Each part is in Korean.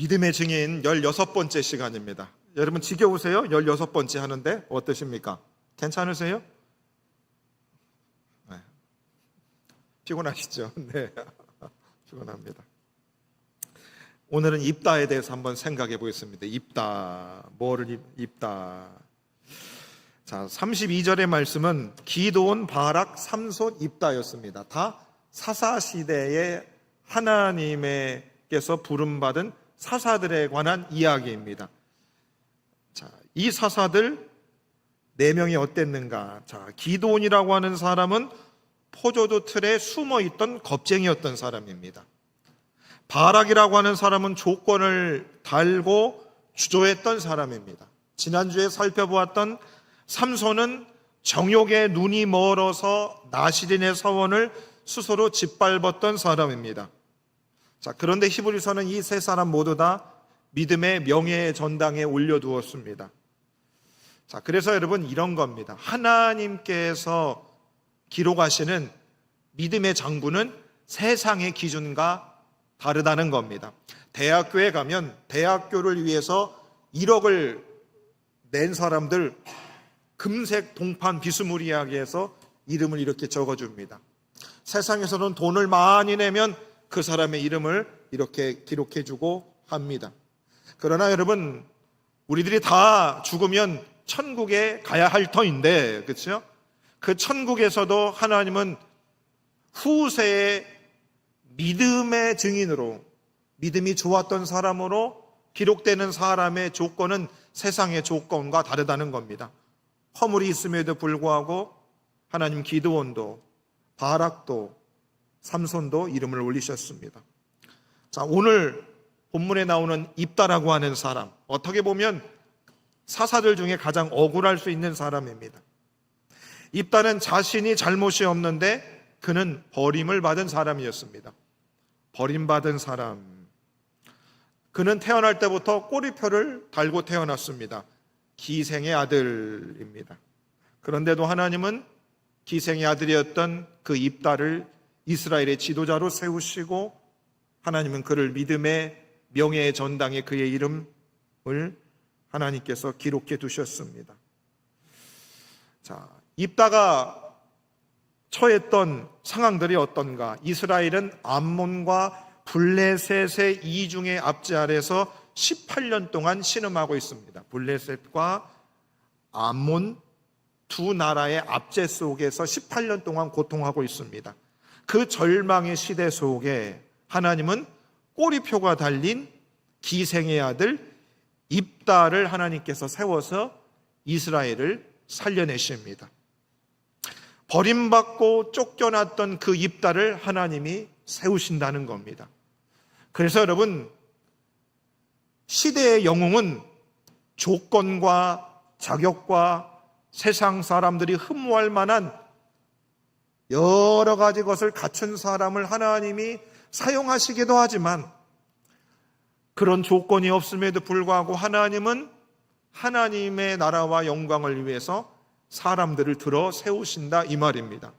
믿음의 증인 16번째 시간입니다. 여러분 지겨우세요? 16번째 하는데 어떠십니까? 괜찮으세요? 네. 피곤하시죠? 네. 피곤합니다. 오늘은 입다에 대해서 한번 생각해 보겠습니다. 입다. 뭐를 입다. 자, 32절의 말씀은 기드온, 바락, 삼손, 입다였습니다. 다 사사시대의 하나님께서 부름받은 사사들에 관한 이야기입니다. 자, 이 사사들 4명이 어땠는가? 자, 기드온이라고 하는 사람은 포도주 틀에 숨어 있던 겁쟁이였던 사람입니다. 바락이라고 하는 사람은 조건을 달고 주저했던 사람입니다. 지난주에 살펴보았던 삼손은 정욕에 눈이 멀어서 나시린의 서원을 스스로 짓밟았던 사람입니다. 자, 그런데 히브리서는 이 세 사람 모두 다 믿음의 명예의 전당에 올려두었습니다. 자, 그래서 여러분 이런 겁니다. 하나님께서 기록하시는 믿음의 장부는 세상의 기준과 다르다는 겁니다. 대학교에 가면 대학교를 위해서 1억을 낸 사람들 금색 동판 비스무리하게 해서 이름을 이렇게 적어줍니다. 세상에서는 돈을 많이 내면 그 사람의 이름을 이렇게 기록해주고 합니다. 그러나 여러분, 우리들이 다 죽으면 천국에 가야 할 터인데, 그렇죠? 그 천국에서도 하나님은 후세의 믿음의 증인으로, 믿음이 좋았던 사람으로 기록되는 사람의 조건은 세상의 조건과 다르다는 겁니다. 허물이 있음에도 불구하고 하나님 기드온도 바락도 삼손도 이름을 올리셨습니다. 자, 오늘 본문에 나오는 입다라고 하는 사람, 어떻게 보면 사사들 중에 가장 억울할 수 있는 사람입니다. 입다는 자신이 잘못이 없는데 그는 버림을 받은 사람이었습니다. 버림받은 사람. 그는 태어날 때부터 꼬리표를 달고 태어났습니다. 기생의 아들입니다. 그런데도 하나님은 기생의 아들이었던 그 입다를 이스라엘의 지도자로 세우시고 하나님은 그를 믿음의 명예의 전당에 그의 이름을 하나님께서 기록해 두셨습니다. 자, 입다가 처했던 상황들이 어떤가? 이스라엘은 암몬과 블레셋의 이중의 압제 아래서 18년 동안 신음하고 있습니다. 블레셋과 암몬 두 나라의 압제 속에서 18년 동안 고통하고 있습니다. 그 절망의 시대 속에 하나님은 꼬리표가 달린 기생의 아들 입다를 하나님께서 세워서 이스라엘을 살려내십니다. 버림받고 쫓겨났던 그 입다를 하나님이 세우신다는 겁니다. 그래서 여러분, 시대의 영웅은 조건과 자격과 세상 사람들이 흠모할 만한 여러 가지 것을 갖춘 사람을 하나님이 사용하시기도 하지만 그런 조건이 없음에도 불구하고 하나님은 하나님의 나라와 영광을 위해서 사람들을 들어 세우신다 이 말입니다.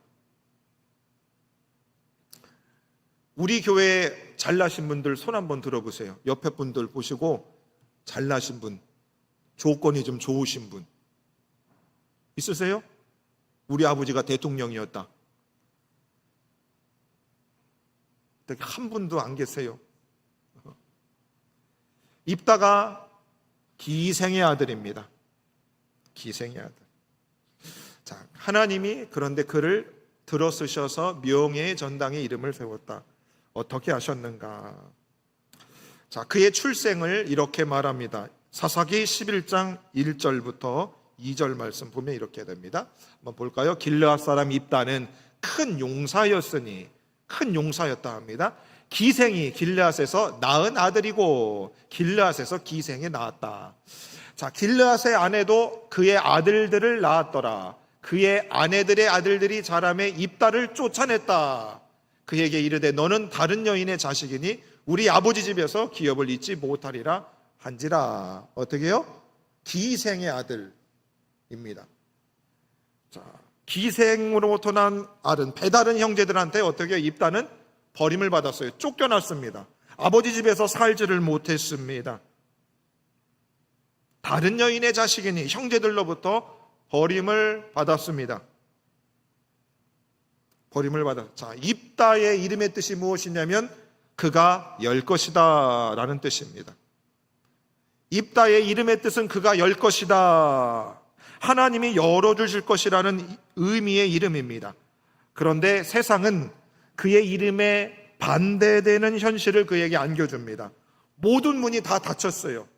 우리 교회에 잘나신 분들 손 한번 들어보세요. 옆에 분들 보시고 잘나신 분, 조건이 좀 좋으신 분 있으세요? 우리 아버지가 대통령이었다. 한 분도 안 계세요. 입다가 기생의 아들입니다. 기생의 아들. 자, 하나님이 그런데 그를 들어 쓰셔서 명예의 전당에 이름을 세웠다. 어떻게 하셨는가? 자, 그의 출생을 이렇게 말합니다. 사사기 11장 1절부터 2절 말씀 보면 이렇게 됩니다. 한번 볼까요? 길르앗 사람 입다는 큰 용사였으니, 큰 용사였다 합니다. 기생이 길르앗에서 낳은 아들이고 길르앗에서 기생이 낳았다. 자, 길르앗의 아내도 그의 아들들을 낳았더라. 그의 아내들의 아들들이 자라매 입다를 쫓아냈다. 그에게 이르되 너는 다른 여인의 자식이니 우리 아버지 집에서 기업을 잊지 못하리라 한지라. 어떻게 해요? 기생의 아들입니다. 자, 기생으로부터 난 아들, 배다른 형제들한테 어떻게 해요? 입다는 버림을 받았어요. 쫓겨났습니다. 아버지 집에서 살지를 못했습니다. 다른 여인의 자식이니 형제들로부터 버림을 받았습니다. 버림을 받았. 자, 입다의 이름의 뜻이 무엇이냐면 그가 열 것이다 라는 뜻입니다. 입다의 이름의 뜻은 그가 열 것이다. 하나님이 열어주실 것이라는 의미의 이름입니다. 그런데 세상은 그의 이름에 반대되는 현실을 그에게 안겨줍니다. 모든 문이 다 닫혔어요.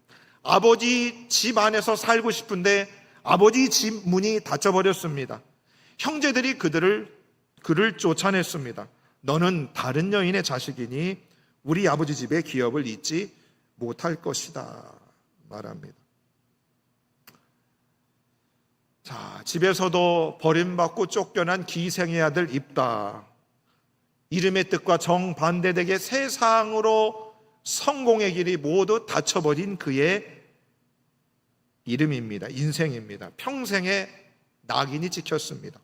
아버지 집 안에서 살고 싶은데 아버지 집 문이 닫혀버렸습니다. 형제들이 그를 쫓아냈습니다. 너는 다른 여인의 자식이니 우리 아버지 집의 기업을 잊지 못할 것이다 말합니다. 자, 집에서도 버림받고 쫓겨난 기생의 아들 입다. 이름의 뜻과 정반대되게 세상으로 성공의 길이 모두 닫혀버린 그의 이름입니다. 인생입니다. 평생의 낙인이 찍혔습니다.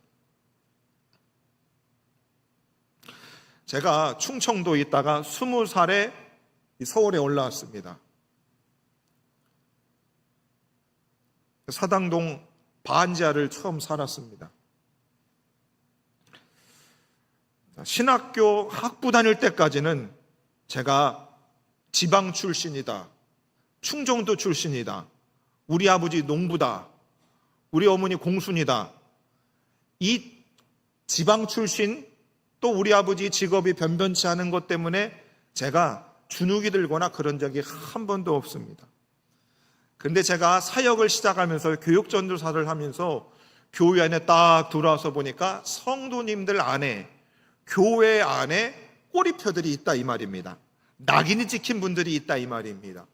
제가 충청도에 있다가 20살에 서울에 올라왔습니다. 사당동 반지하를 처음 살았습니다. 신학교 학부 다닐 때까지는 제가 지방 출신이다, 충청도 출신이다, 우리 아버지 농부다, 우리 어머니 공순이다, 이 지방 출신 또 우리 아버지 직업이 변변치 않은 것 때문에 제가 주눅이 들거나 그런 적이 한 번도 없습니다. 그런데 제가 사역을 시작하면서 교육전도사를 하면서 교회 안에 딱 들어와서 보니까 성도님들 안에, 교회 안에 꼬리표들이 있다 이 말입니다. 낙인이 찍힌 분들이 있다 이 말입니다.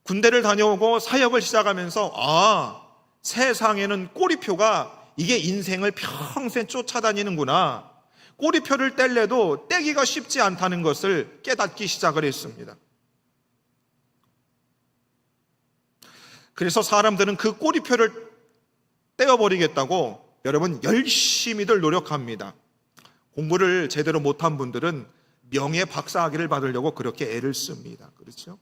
군대를 다녀오고 사역을 시작하면서 세상에는 꼬리표가 이게 인생을 평생 쫓아다니는구나, 꼬리표를 뗄래도 떼기가 쉽지 않다는 것을 깨닫기 시작을 했습니다. 그래서 사람들은 그 꼬리표를 떼어버리겠다고 여러분 열심히들 노력합니다. 공부를 제대로 못한 분들은 명예 박사학위를 받으려고 그렇게 애를 씁니다. 그렇죠?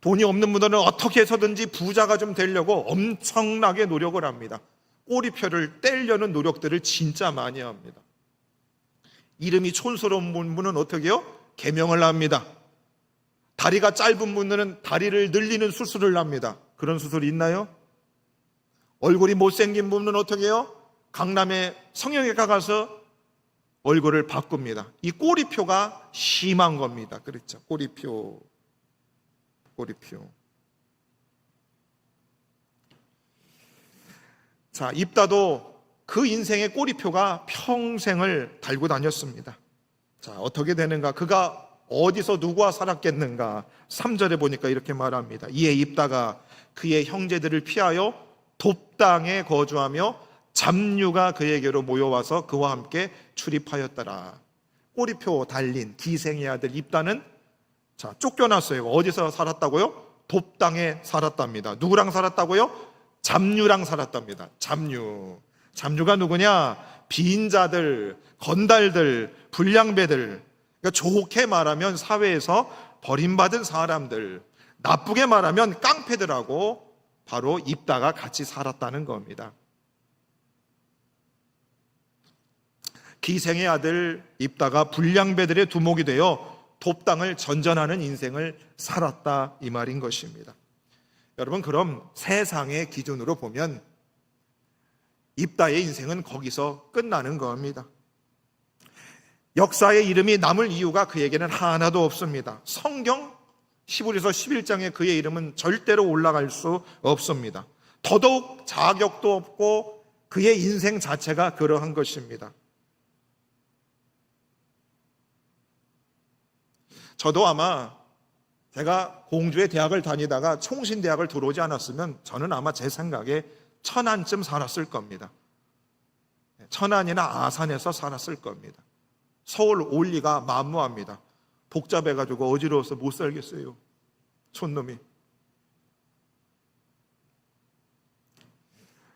돈이 없는 분들은 어떻게 해서든지 부자가 좀 되려고 엄청나게 노력을 합니다. 꼬리표를 떼려는 노력들을 진짜 많이 합니다. 이름이 촌스러운 분은 어떻게 해요? 개명을 합니다. 다리가 짧은 분들은 다리를 늘리는 수술을 합니다. 그런 수술이 있나요? 얼굴이 못생긴 분은 어떻게 해요? 강남에 성형외과 가서 얼굴을 바꿉니다. 이 꼬리표가 심한 겁니다. 그렇죠? 꼬리표. 자, 입다도 그 인생의 꼬리표가 평생을 달고 다녔습니다. 자, 어떻게 되는가? 그가 어디서 누구와 살았겠는가? 3절에 보니까 이렇게 말합니다. 이에 입다가 그의 형제들을 피하여 돕당에 거주하며 잡류가 그에게로 모여와서 그와 함께 출입하였더라. 꼬리표 달린 기생의 아들 입다는 쫓겨났어요. 어디서 살았다고요? 돕당에 살았답니다. 누구랑 살았다고요? 잡류랑 살았답니다. 잡류가 누구냐? 빈자들, 건달들, 불량배들. 그러니까 좋게 말하면 사회에서 버림받은 사람들, 나쁘게 말하면 깡패들하고 바로 입다가 같이 살았다는 겁니다. 기생의 아들 입다가 불량배들의 두목이 되어 돕당을 전전하는 인생을 살았다 이 말인 것입니다. 여러분, 그럼 세상의 기준으로 보면 입다의 인생은 거기서 끝나는 겁니다. 역사의 이름이 남을 이유가 그에게는 하나도 없습니다. 성경 11에서 11장에 그의 이름은 절대로 올라갈 수 없습니다. 더더욱 자격도 없고 그의 인생 자체가 그러한 것입니다. 저도 아마 제가 공주의 대학을 다니다가 총신대학을 들어오지 않았으면 저는 아마 제 생각에 천안쯤 살았을 겁니다. 천안이나 아산에서 살았을 겁니다. 서울 올 리가 만무합니다. 복잡해가지고 어지러워서 못 살겠어요. 촌놈이.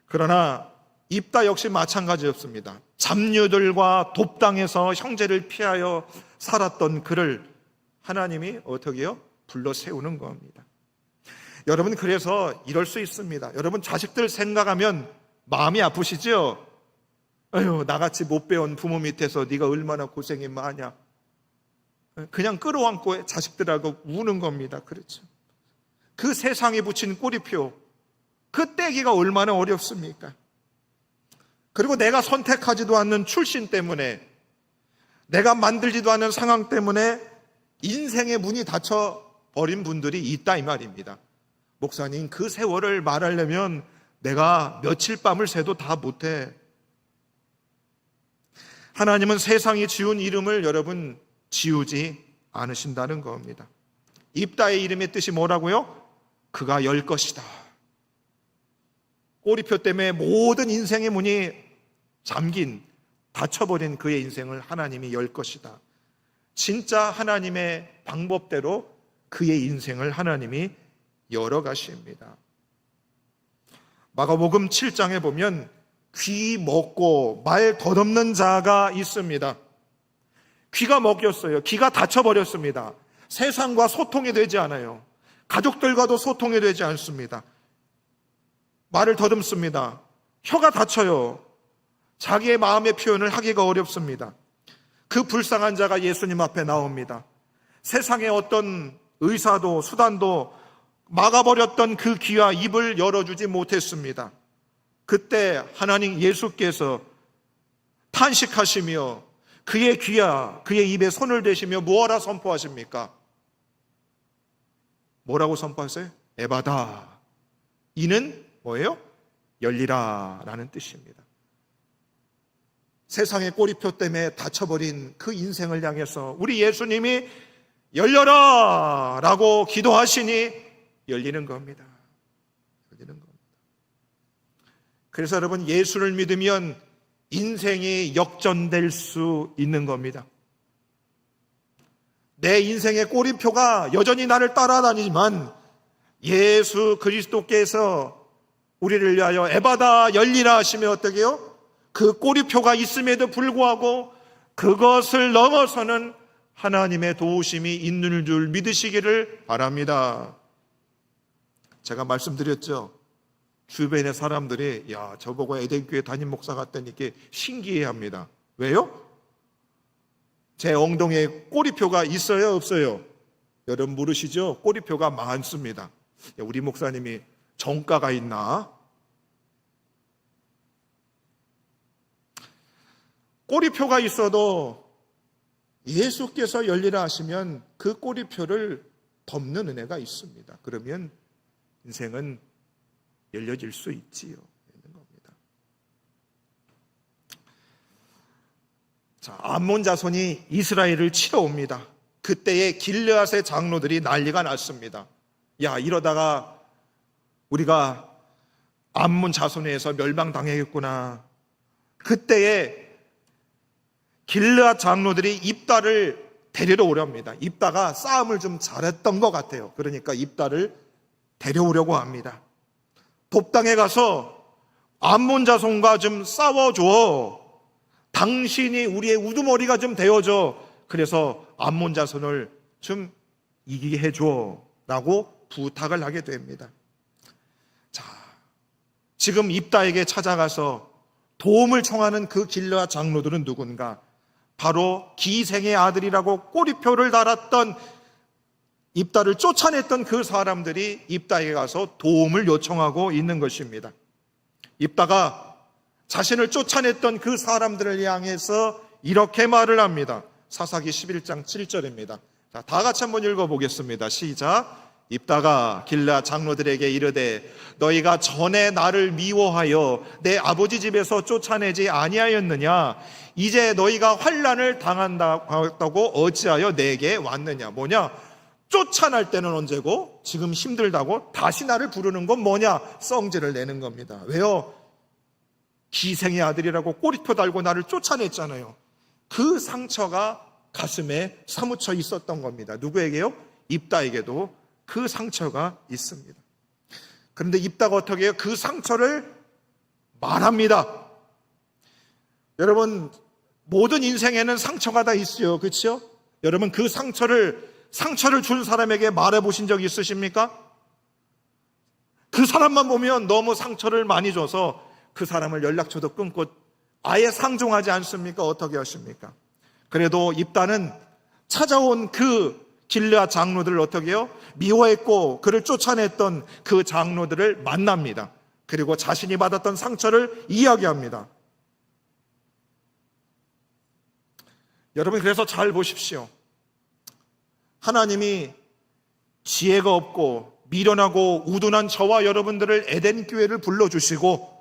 그러나 입다 역시 마찬가지였습니다. 잡류들과 돕당해서 형제를 피하여 살았던 그를 하나님이 어떻게 해요? 불러 세우는 겁니다. 여러분, 그래서 이럴 수 있습니다. 여러분, 자식들 생각하면 마음이 아프시죠? 아유, 나같이 못 배운 부모 밑에서 네가 얼마나 고생이 많냐. 그냥 끌어안고 자식들하고 우는 겁니다. 그렇죠. 그 세상에 붙인 꼬리표, 그 떼기가 얼마나 어렵습니까? 그리고 내가 선택하지도 않는 출신 때문에, 내가 만들지도 않은 상황 때문에 인생의 문이 닫혀버린 분들이 있다, 이 말입니다. 목사님, 그 세월을 말하려면 내가 며칠 밤을 새도 다 못해. 하나님은 세상이 지운 이름을 여러분 지우지 않으신다는 겁니다. 입다의 이름의 뜻이 뭐라고요? 그가 열 것이다. 꼬리표 때문에 모든 인생의 문이 잠긴, 닫혀버린 그의 인생을 하나님이 열 것이다. 진짜 하나님의 방법대로 그의 인생을 하나님이 열어가십니다. 마가복음 7장에 보면 귀 먹고 말 덧없는 자가 있습니다. 귀가 먹였어요. 귀가 닫혀버렸습니다. 세상과 소통이 되지 않아요. 가족들과도 소통이 되지 않습니다. 말을 더듬습니다. 혀가 닫혀요. 자기의 마음의 표현을 하기가 어렵습니다. 그 불쌍한 자가 예수님 앞에 나옵니다. 세상의 어떤 의사도 수단도 막아버렸던 그 귀와 입을 열어주지 못했습니다. 그때 하나님 예수께서 탄식하시며 그의 귀와 그의 입에 손을 대시며 무엇라 선포하십니까? 뭐라고 선포하세요? 에바다. 이는 뭐예요? 열리라 라는 뜻입니다. 세상의 꼬리표 때문에 닫혀버린 그 인생을 향해서 우리 예수님이 열려라 라고 기도하시니 열리는 겁니다. 열리는 겁니다. 그래서 여러분, 예수를 믿으면 인생이 역전될 수 있는 겁니다. 내 인생의 꼬리표가 여전히 나를 따라다니지만 예수 그리스도께서 우리를 위하여 에바다 열리라 하시면 어떻게 해요? 그 꼬리표가 있음에도 불구하고 그것을 넘어서는 하나님의 도우심이 있는 줄 믿으시기를 바랍니다. 제가 말씀드렸죠. 주변의 사람들이 야, 저보고 에덴교회 담임 목사 같다니까 신기해합니다. 왜요? 제 엉덩이에 꼬리표가 있어요, 없어요? 여러분 모르시죠? 꼬리표가 많습니다. 야, 우리 목사님이 정가가 있나? 꼬리표가 있어도 예수께서 열리라 하시면 그 꼬리표를 덮는 은혜가 있습니다. 그러면 인생은 열려질 수 있지요. 있는 겁니다. 자, 암몬 자손이 이스라엘을 치러 옵니다. 그때에 길르앗의 장로들이 난리가 났습니다. 야, 이러다가 우리가 암몬 자손에 의해서 멸망당하겠구나. 그때에 길르앗 장로들이 입다를 데리러 오렵니다. 입다가 싸움을 좀 잘했던 것 같아요. 그러니까 입다를 데려오려고 합니다. 돕당에 가서 암몬 자손과 좀 싸워줘. 당신이 우리의 우두머리가 좀 되어줘. 그래서 암몬 자손을 좀 이기게 해줘 라고 부탁을 하게 됩니다. 자, 지금 입다에게 찾아가서 도움을 청하는 그 길르앗 장로들은 누군가? 바로 기생의 아들이라고 꼬리표를 달았던, 입다를 쫓아냈던 그 사람들이 입다에게 가서 도움을 요청하고 있는 것입니다. 입다가 자신을 쫓아냈던 그 사람들을 향해서 이렇게 말을 합니다. 사사기 11장 7절입니다. 자, 다 같이 한번 읽어보겠습니다. 시작. 입다가 길르앗 장로들에게 이르되 너희가 전에 나를 미워하여 내 아버지 집에서 쫓아내지 아니하였느냐? 이제 너희가 환난을 당한다고 어찌하여 내게 왔느냐? 뭐냐? 쫓아날 때는 언제고 지금 힘들다고 다시 나를 부르는 건 뭐냐? 썽질을 내는 겁니다. 왜요? 기생의 아들이라고 꼬리표 달고 나를 쫓아냈잖아요. 그 상처가 가슴에 사무쳐 있었던 겁니다. 누구에게요? 입다에게도 그 상처가 있습니다. 그런데 입다가 어떻게 해요? 그 상처를 말합니다. 여러분, 모든 인생에는 상처가 다 있어요. 그렇죠? 여러분, 그 상처를 준 사람에게 말해 보신 적 있으십니까? 그 사람만 보면 너무 상처를 많이 줘서 그 사람을 연락처도 끊고 아예 상종하지 않습니까? 어떻게 하십니까? 그래도 입다는 찾아온 그 길르앗 장로들을 어떻게 해요? 미워했고 그를 쫓아냈던 그 장로들을 만납니다. 그리고 자신이 받았던 상처를 이야기합니다. 여러분, 그래서 잘 보십시오. 하나님이 지혜가 없고 미련하고 우둔한 저와 여러분들을 에덴 교회를 불러주시고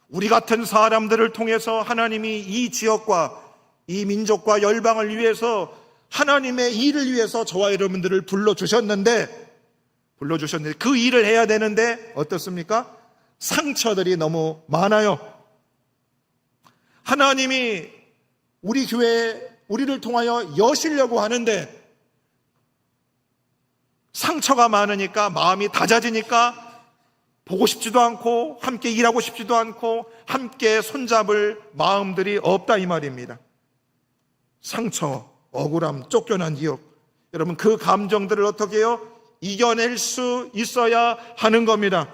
우리 같은 사람들을 통해서 하나님이 이 지역과 이 민족과 열방을 위해서 하나님의 일을 위해서 저와 여러분들을 불러주셨는데 그 일을 해야 되는데 어떻습니까? 상처들이 너무 많아요. 하나님이 우리 교회에 우리를 통하여 여시려고 하는데 상처가 많으니까 마음이 다져지니까 보고 싶지도 않고 함께 일하고 싶지도 않고 함께 손잡을 마음들이 없다 이 말입니다. 상처, 억울함, 쫓겨난 기억, 여러분 그 감정들을 어떻게 해요? 이겨낼 수 있어야 하는 겁니다.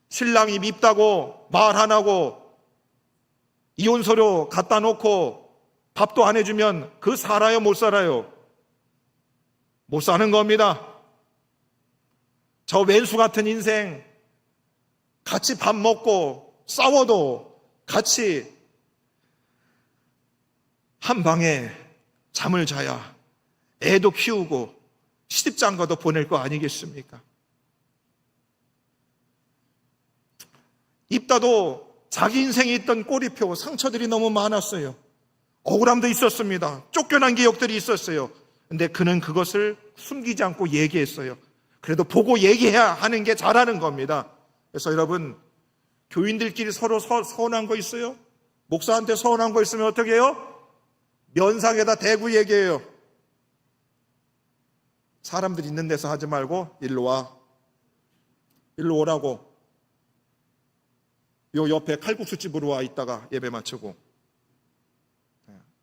신랑이 밉다고 말 안 하고 이혼서류 갖다 놓고 밥도 안 해주면 그 살아요, 못 살아요? 못 사는 겁니다. 저 왼수 같은 인생 같이 밥 먹고 싸워도 같이 한 방에 잠을 자야 애도 키우고 시집장가도 보낼 거 아니겠습니까? 입다도 자기 인생에 있던 꼬리표 상처들이 너무 많았어요. 억울함도 있었습니다. 쫓겨난 기억들이 있었어요. 근데 그는 그것을 숨기지 않고 얘기했어요. 그래도 보고 얘기해야 하는 게 잘하는 겁니다. 그래서 여러분, 교인들끼리 서로 서운한 거 있어요? 목사한테 서운한 거 있으면 어떻게 해요? 면상에다 대고 얘기해요. 사람들 있는 데서 하지 말고 일로 와. 일로 오라고. 요 옆에 칼국수집으로 와 있다가 예배 마치고.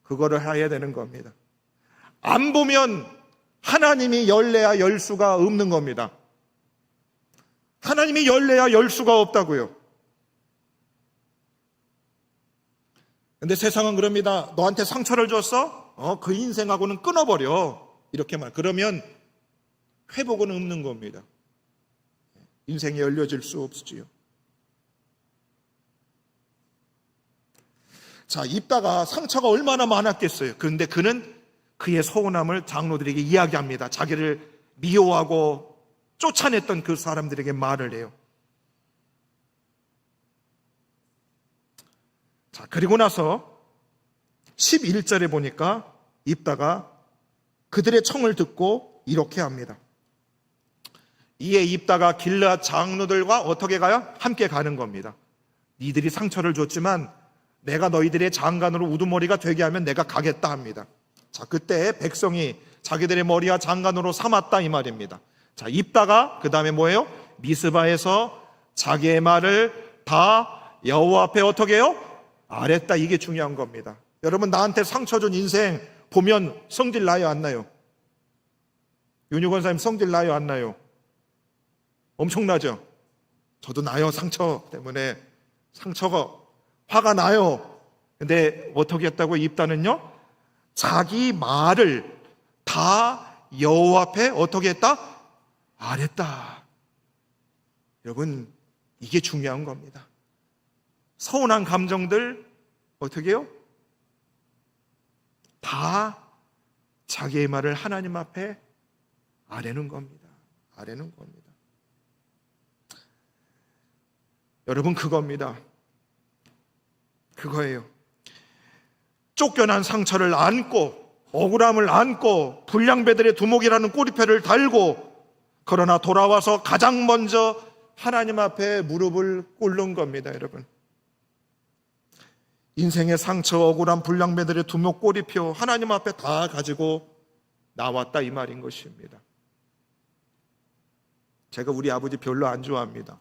그거를 해야 되는 겁니다. 안 보면 하나님이 열래야 열 수가 없는 겁니다. 하나님이 열래야 열 수가 없다고요. 근데 세상은 그럽니다. 너한테 상처를 줬어? 그 인생하고는 끊어버려. 이렇게 말. 그러면 회복은 없는 겁니다. 인생이 열려질 수 없지요. 자, 입다가 상처가 얼마나 많았겠어요. 그런데 그는 그의 서운함을 장로들에게 이야기합니다. 자기를 미워하고 쫓아냈던 그 사람들에게 말을 해요. 자, 그리고 나서 11절에 보니까 입다가 그들의 청을 듣고 이렇게 합니다. 이에 입다가 길르앗 장로들과 어떻게 가요? 함께 가는 겁니다. 니들이 상처를 줬지만 내가 너희들의 장관으로 우두머리가 되게 하면 내가 가겠다 합니다. 자, 그때 백성이 자기들의 머리와 장관으로 삼았다 이 말입니다. 자, 입다가 그 다음에 뭐예요? 미스바에서 자기의 말을 다 여호와 앞에 어떻게 해요? 아랬다. 이게 중요한 겁니다. 여러분, 나한테 상처 준 인생 보면 성질 나요, 안 나요? 윤유 권사님 성질 나요, 안 나요? 엄청나죠? 저도 나요. 상처 때문에 상처가 화가 나요. 근데 어떻게 했다고? 입다는요, 자기 말을 다 여호와 앞에 어떻게 했다? 아랬다. 여러분, 이게 중요한 겁니다. 서운한 감정들 어떻게 해요? 다 자기의 말을 하나님 앞에 아뢰는 겁니다. 아뢰는 겁니다. 여러분, 그겁니다. 그거예요. 쫓겨난 상처를 안고 억울함을 안고 불량배들의 두목이라는 꼬리표를 달고 그러나 돌아와서 가장 먼저 하나님 앞에 무릎을 꿇는 겁니다. 여러분, 인생의 상처, 억울한 불량배들의 두목 꼬리표 하나님 앞에 다 가지고 나왔다 이 말인 것입니다. 제가 우리 아버지 별로 안 좋아합니다.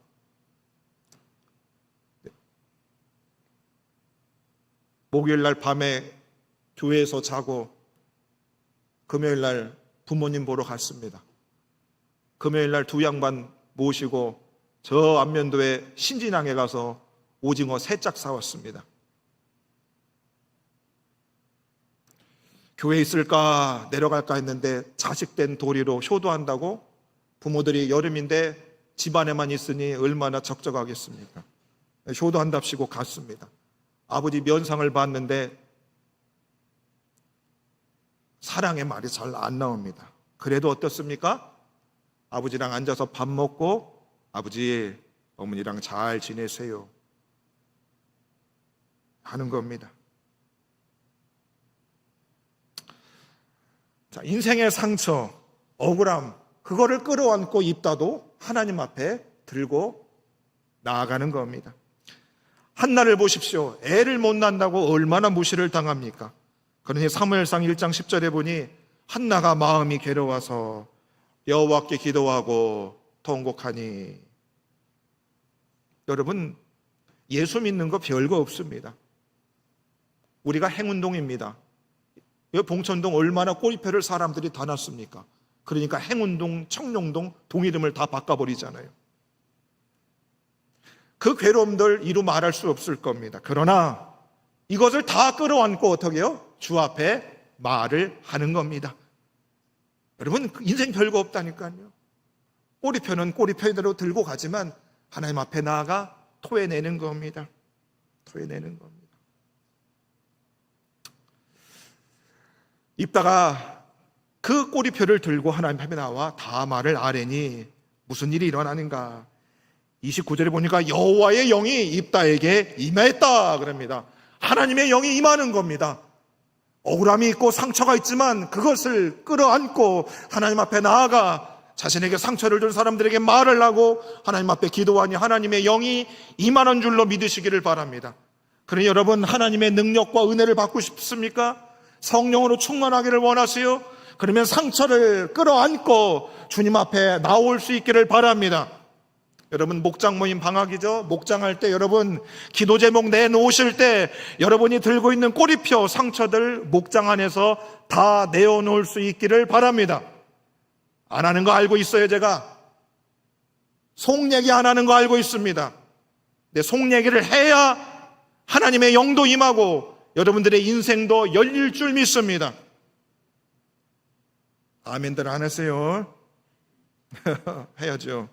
목요일 날 밤에 교회에서 자고 금요일 날 부모님 보러 갔습니다. 금요일 날 두 양반 모시고 저 안면도에 신진항에 가서 오징어 3짝 사왔습니다. 교회에 있을까 내려갈까 했는데 자식된 도리로 효도한다고 부모들이 여름인데 집안에만 있으니 얼마나 적적하겠습니까? 효도한답시고 갔습니다. 아버지 면상을 봤는데 사랑의 말이 잘 안 나옵니다. 그래도 어떻습니까? 아버지랑 앉아서 밥 먹고 아버지, 어머니랑 잘 지내세요 하는 겁니다. 자, 인생의 상처, 억울함, 그거를 끌어안고 입다도 하나님 앞에 들고 나아가는 겁니다. 한나를 보십시오. 애를 못 낳는다고 얼마나 무시를 당합니까? 그러니 사무엘상 1장 10절에 보니 한나가 마음이 괴로워서 여호와께 기도하고 통곡하니. 여러분, 예수 믿는 거 별거 없습니다. 우리가 행운동입니다. 이 봉천동 얼마나 꼬리표를 사람들이 다 놨습니까? 그러니까 행운동, 청룡동 동 이름을 다 바꿔버리잖아요. 그 괴로움들 이루 말할 수 없을 겁니다. 그러나 이것을 다 끌어안고 어떻게 해요? 주 앞에 말을 하는 겁니다. 여러분, 인생 별거 없다니까요. 꼬리표는 꼬리표대로 들고 가지만 하나님 앞에 나아가 토해내는 겁니다. 토해내는 겁니다. 입다가 그 꼬리표를 들고 하나님 앞에 나와 다 말을 아뢰니 무슨 일이 일어나는가? 29절에 보니까 여호와의 영이 입다에게 임하였다 그럽니다. 하나님의 영이 임하는 겁니다. 억울함이 있고 상처가 있지만 그것을 끌어안고 하나님 앞에 나아가 자신에게 상처를 준 사람들에게 말을 하고 하나님 앞에 기도하니 하나님의 영이 임하는 줄로 믿으시기를 바랍니다. 그러니 여러분, 하나님의 능력과 은혜를 받고 싶습니까? 성령으로 충만하기를 원하세요? 그러면 상처를 끌어안고 주님 앞에 나올 수 있기를 바랍니다. 여러분, 목장 모임 방학이죠? 목장할 때 여러분 기도 제목 내놓으실 때 여러분이 들고 있는 꼬리표 상처들 목장 안에서 다 내어놓을 수 있기를 바랍니다. 안 하는 거 알고 있어요. 제가 속 얘기 안 하는 거 알고 있습니다. 근데 속 얘기를 해야 하나님의 영도 임하고 여러분들의 인생도 열릴 줄 믿습니다. 아멘들 안 하세요? 해야죠.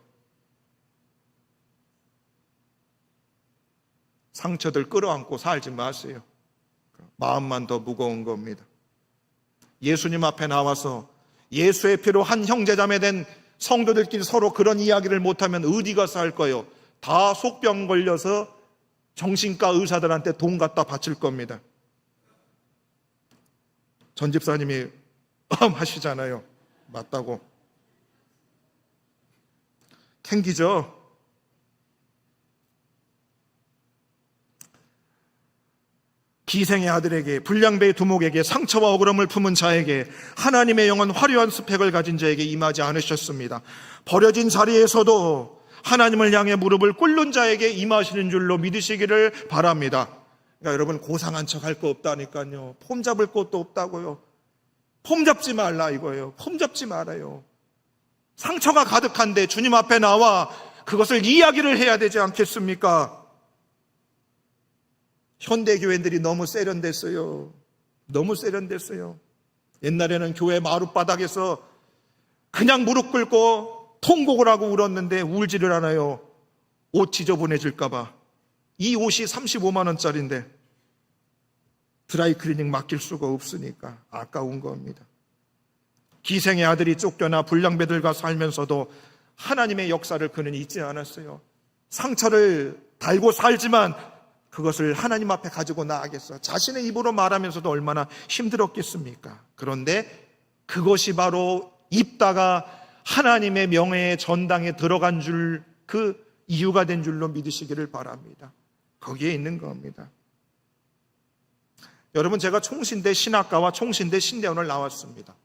상처들 끌어안고 살지 마세요. 마음만 더 무거운 겁니다. 예수님 앞에 나와서 예수의 피로 한 형제자매 된 성도들끼리 서로 그런 이야기를 못하면 어디 가서 할 거예요? 다 속병 걸려서 정신과 의사들한테 돈 갖다 바칠 겁니다. 전 집사님이 하시잖아요. 맞다고. 캥기죠. 기생의 아들에게, 불량배의 두목에게, 상처와 억울함을 품은 자에게 하나님의 영은 화려한 스펙을 가진 자에게 임하지 않으셨습니다. 버려진 자리에서도 하나님을 향해 무릎을 꿇는 자에게 임하시는 줄로 믿으시기를 바랍니다. 그러니까 여러분, 고상한 척 할 거 없다니까요. 폼 잡을 것도 없다고요. 폼 잡지 말라 이거예요. 폼 잡지 말아요. 상처가 가득한데 주님 앞에 나와 그것을 이야기를 해야 되지 않겠습니까? 현대교회들이 너무 세련됐어요. 너무 세련됐어요. 옛날에는 교회 마룻바닥에서 그냥 무릎 꿇고 통곡을 하고 울었는데 울지를 않아요. 옷 지저분해질까봐. 이 옷이 35만 원짜리인데 드라이클리닝 맡길 수가 없으니까 아까운 겁니다. 기생의 아들이 쫓겨나 불량배들과 살면서도 하나님의 역사를 그는 잊지 않았어요. 상처를 달고 살지만 그것을 하나님 앞에 가지고 나아겠어. 자신의 입으로 말하면서도 얼마나 힘들었겠습니까? 그런데 그것이 바로 입다가 하나님의 명예의 전당에 들어간 줄, 그 이유가 된 줄로 믿으시기를 바랍니다. 거기에 있는 겁니다. 여러분, 제가 총신대 신학과와 총신대 신대원을 나왔습니다.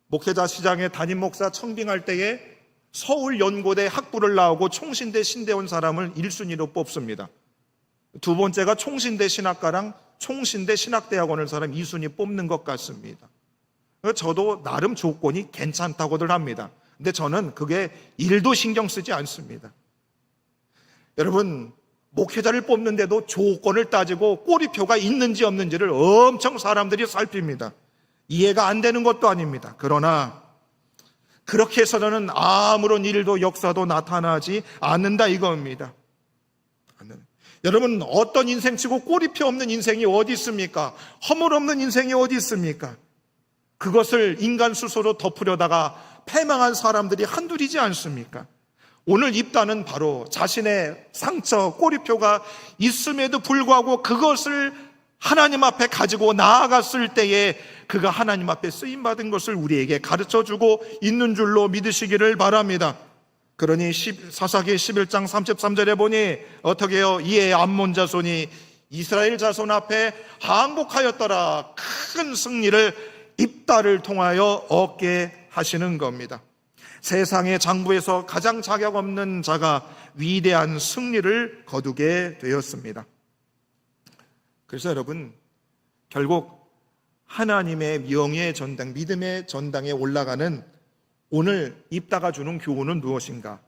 목회자 시장에 담임 목사 청빙할 때에 서울 연고대 학부를 나오고 총신대 신대원 사람을 1순위로 뽑습니다. 두 번째가 총신대 신학과랑 총신대 신학대학원을 사람 이순이 뽑는 것 같습니다. 저도 나름 조건이 괜찮다고들 합니다. 근데 저는 그게 1도 신경 쓰지 않습니다. 여러분, 목회자를 뽑는데도 조건을 따지고 꼬리표가 있는지 없는지를 엄청 사람들이 살핍니다. 이해가 안 되는 것도 아닙니다. 그러나 그렇게 해서는 아무런 일도 역사도 나타나지 않는다 이겁니다. 여러분, 어떤 인생치고 꼬리표 없는 인생이 어디 있습니까? 허물 없는 인생이 어디 있습니까? 그것을 인간 스스로 덮으려다가 패망한 사람들이 한둘이지 않습니까? 오늘 입다는 바로 자신의 상처, 꼬리표가 있음에도 불구하고 그것을 하나님 앞에 가지고 나아갔을 때에 그가 하나님 앞에 쓰임받은 것을 우리에게 가르쳐주고 있는 줄로 믿으시기를 바랍니다. 그러니 사사기 11장 33절에 보니 어떻게 해요? 이에 암몬 자손이 이스라엘 자손 앞에 항복하였더라. 큰 승리를 입다를 통하여 얻게 하시는 겁니다. 세상의 장부에서 가장 자격 없는 자가 위대한 승리를 거두게 되었습니다. 그래서 여러분, 결국 하나님의 명예의 전당, 믿음의 전당에 올라가는 오늘 입다가 주는 교훈은 무엇인가?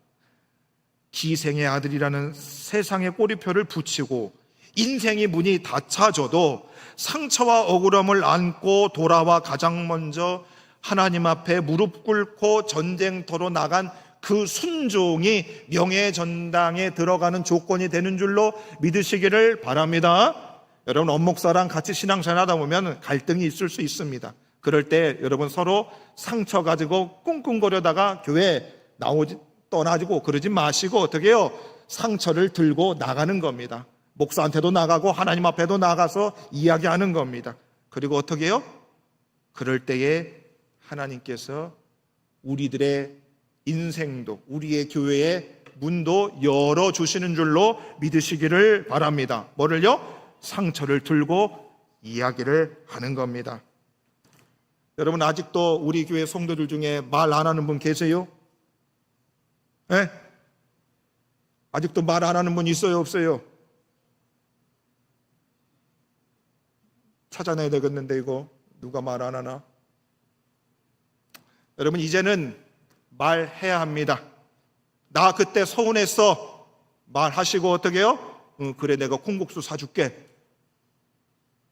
기생의 아들이라는 세상의 꼬리표를 붙이고 인생의 문이 닫혀져도 상처와 억울함을 안고 돌아와 가장 먼저 하나님 앞에 무릎 꿇고 전쟁터로 나간 그 순종이 명예의 전당에 들어가는 조건이 되는 줄로 믿으시기를 바랍니다. 여러분, 원목사랑 같이 신앙생활하다 보면 갈등이 있을 수 있습니다. 그럴 때 여러분 서로 상처 가지고 꿍꿍거려다가 교회 떠나지고 그러지 마시고 어떻게 해요? 상처를 들고 나가는 겁니다. 목사한테도 나가고 하나님 앞에도 나가서 이야기하는 겁니다. 그리고 어떻게 해요? 그럴 때에 하나님께서 우리들의 인생도, 우리의 교회의 문도 열어주시는 줄로 믿으시기를 바랍니다. 뭐를요? 상처를 들고 이야기를 하는 겁니다. 여러분, 아직도 우리 교회 성도들 중에 말 안 하는 분 계세요? 네? 아직도 말 안 하는 분 있어요, 없어요? 찾아내야 되겠는데 이거 누가 말 안 하나? 여러분, 이제는 말해야 합니다. 나 그때 서운했어. 말하시고 어떻게 해요? 그래, 내가 콩국수 사줄게.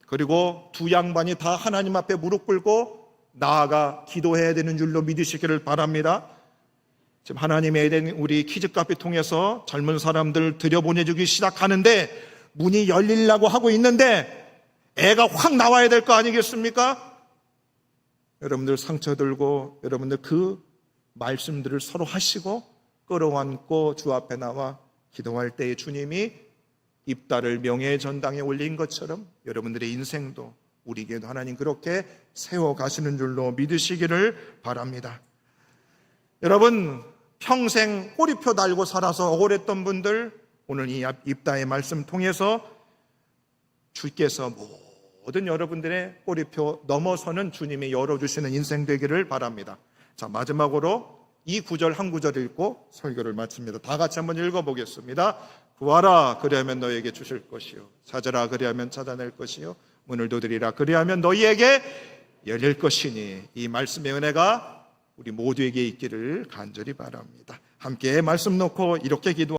그리고 두 양반이 다 하나님 앞에 무릎 꿇고 나아가 기도해야 되는 줄로 믿으시기를 바랍니다. 지금 하나님의 에덴 우리 키즈카페 통해서 젊은 사람들 들여보내주기 시작하는데 문이 열리려고 하고 있는데 애가 확 나와야 될 거 아니겠습니까? 여러분들 상처 들고 여러분들 그 말씀들을 서로 하시고 끌어안고 주 앞에 나와 기도할 때에 주님이 입다를 명예의 전당에 올린 것처럼 여러분들의 인생도 우리에게도 하나님 그렇게 세워가시는 줄로 믿으시기를 바랍니다. 여러분, 평생 꼬리표 달고 살아서 억울했던 분들, 오늘 이 입다의 말씀 통해서 주께서 모든 여러분들의 꼬리표 넘어서는 주님이 열어주시는 인생 되기를 바랍니다. 자, 마지막으로 이 구절 한 구절 읽고 설교를 마칩니다. 다 같이 한번 읽어보겠습니다. 구하라, 그리하면 너희에게 주실 것이요, 찾으라, 그리하면 찾아낼 것이요, 문을 두드리라, 그리하면 너희에게 열릴 것이니. 이 말씀의 은혜가 우리 모두에게 있기를 간절히 바랍니다. 함께 말씀 놓고 이렇게 기도